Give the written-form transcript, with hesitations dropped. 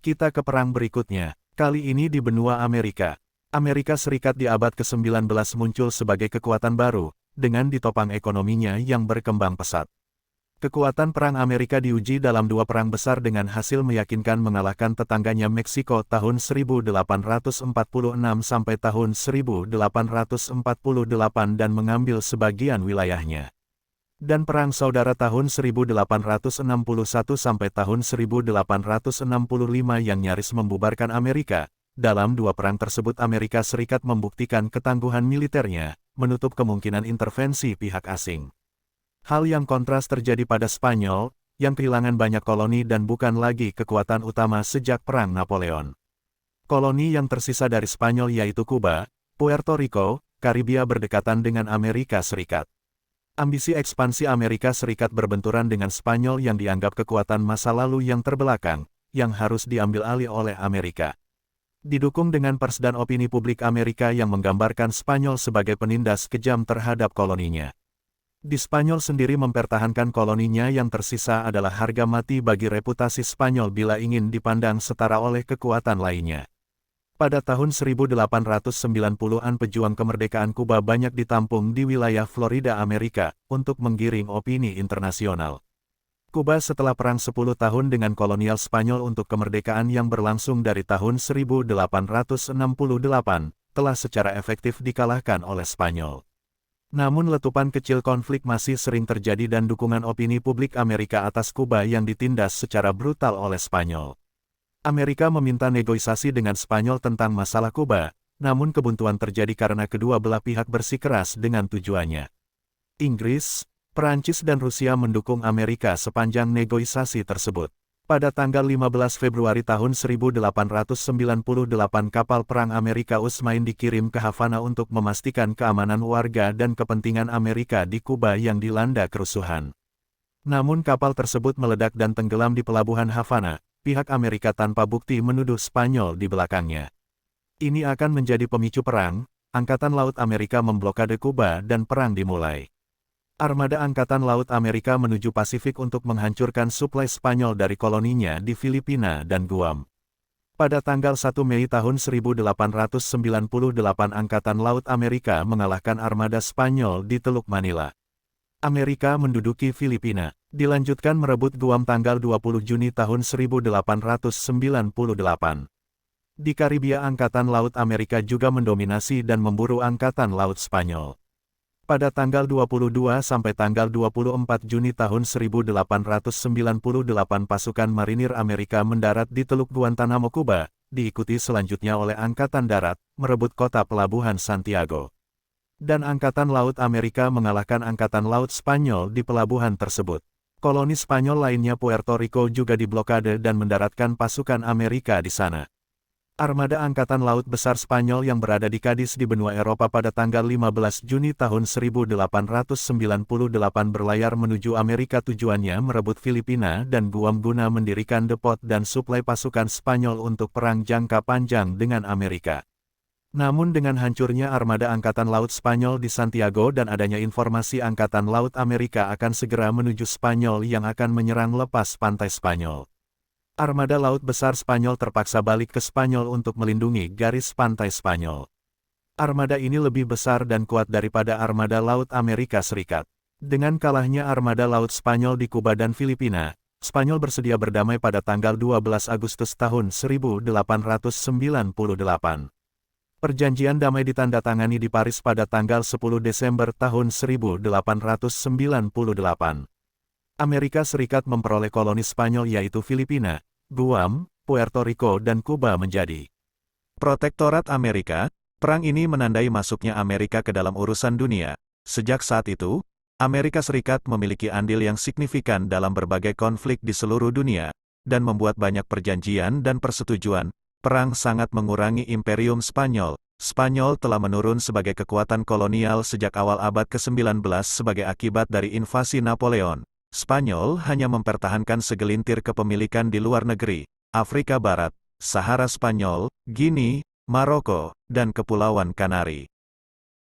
Kita ke perang berikutnya, kali ini di benua Amerika. Amerika Serikat di abad ke-19 muncul sebagai kekuatan baru, dengan ditopang ekonominya yang berkembang pesat. Kekuatan perang Amerika diuji dalam dua perang besar dengan hasil meyakinkan mengalahkan tetangganya Meksiko tahun 1846 sampai tahun 1848 dan mengambil sebagian wilayahnya. Dan Perang Saudara tahun 1861 sampai tahun 1865 yang nyaris membubarkan Amerika. Dalam dua perang tersebut Amerika Serikat membuktikan ketangguhan militernya, menutup kemungkinan intervensi pihak asing. Hal yang kontras terjadi pada Spanyol, yang kehilangan banyak koloni dan bukan lagi kekuatan utama sejak Perang Napoleon. Koloni yang tersisa dari Spanyol yaitu Kuba, Puerto Rico, Karibia berdekatan dengan Amerika Serikat. Ambisi ekspansi Amerika Serikat berbenturan dengan Spanyol yang dianggap kekuatan masa lalu yang terbelakang, yang harus diambil alih oleh Amerika. Didukung dengan pers dan opini publik Amerika yang menggambarkan Spanyol sebagai penindas kejam terhadap koloninya. Di Spanyol sendiri mempertahankan koloninya yang tersisa adalah harga mati bagi reputasi Spanyol bila ingin dipandang setara oleh kekuatan lainnya. Pada tahun 1890-an pejuang kemerdekaan Kuba banyak ditampung di wilayah Florida Amerika, untuk menggiring opini internasional. Kuba setelah perang 10 tahun dengan kolonial Spanyol untuk kemerdekaan yang berlangsung dari tahun 1868, telah secara efektif dikalahkan oleh Spanyol. Namun letupan kecil konflik masih sering terjadi dan dukungan opini publik Amerika atas Kuba yang ditindas secara brutal oleh Spanyol. Amerika meminta negosiasi dengan Spanyol tentang masalah Kuba, namun kebuntuan terjadi karena kedua belah pihak bersikeras dengan tujuannya. Inggris, Perancis dan Rusia mendukung Amerika sepanjang negosiasi tersebut. Pada tanggal 15 Februari tahun 1898 kapal perang Amerika Usmain dikirim ke Havana untuk memastikan keamanan warga dan kepentingan Amerika di Kuba yang dilanda kerusuhan. Namun kapal tersebut meledak dan tenggelam di pelabuhan Havana. Pihak Amerika tanpa bukti menuduh Spanyol di belakangnya. Ini akan menjadi pemicu perang, Angkatan Laut Amerika memblokade Kuba dan perang dimulai. Armada Angkatan Laut Amerika menuju Pasifik untuk menghancurkan suplai Spanyol dari koloninya di Filipina dan Guam. Pada tanggal 1 Mei tahun 1898 Angkatan Laut Amerika mengalahkan armada Spanyol di Teluk Manila. Amerika menduduki Filipina. Dilanjutkan merebut Guam tanggal 20 Juni tahun 1898. Di Karibia Angkatan Laut Amerika juga mendominasi dan memburu Angkatan Laut Spanyol. Pada tanggal 22 sampai tanggal 24 Juni tahun 1898 pasukan marinir Amerika mendarat di Teluk Guantanamo, Kuba, diikuti selanjutnya oleh Angkatan Darat, merebut kota pelabuhan Santiago. Dan Angkatan Laut Amerika mengalahkan Angkatan Laut Spanyol di pelabuhan tersebut. Koloni Spanyol lainnya Puerto Rico juga diblokade dan mendaratkan pasukan Amerika di sana. Armada Angkatan Laut Besar Spanyol yang berada di Cadiz di benua Eropa pada tanggal 15 Juni tahun 1898 berlayar menuju Amerika, tujuannya merebut Filipina dan Guam guna mendirikan depot dan suplai pasukan Spanyol untuk perang jangka panjang dengan Amerika. Namun dengan hancurnya armada Angkatan Laut Spanyol di Santiago dan adanya informasi Angkatan Laut Amerika akan segera menuju Spanyol yang akan menyerang lepas pantai Spanyol. Armada Laut Besar Spanyol terpaksa balik ke Spanyol untuk melindungi garis pantai Spanyol. Armada ini lebih besar dan kuat daripada armada Laut Amerika Serikat. Dengan kalahnya armada Laut Spanyol di Kuba dan Filipina, Spanyol bersedia berdamai pada tanggal 12 Agustus tahun 1898. Perjanjian damai ditandatangani di Paris pada tanggal 10 Desember tahun 1898. Amerika Serikat memperoleh koloni Spanyol yaitu Filipina, Guam, Puerto Rico dan Kuba menjadi protektorat Amerika. Perang ini menandai masuknya Amerika ke dalam urusan dunia. Sejak saat itu, Amerika Serikat memiliki andil yang signifikan dalam berbagai konflik di seluruh dunia, dan membuat banyak perjanjian dan persetujuan. Perang sangat mengurangi Imperium Spanyol. Spanyol telah menurun sebagai kekuatan kolonial sejak awal abad ke-19 sebagai akibat dari invasi Napoleon. Spanyol hanya mempertahankan segelintir kepemilikan di luar negeri, Afrika Barat, Sahara Spanyol, Guinea, Maroko, dan Kepulauan Kanari.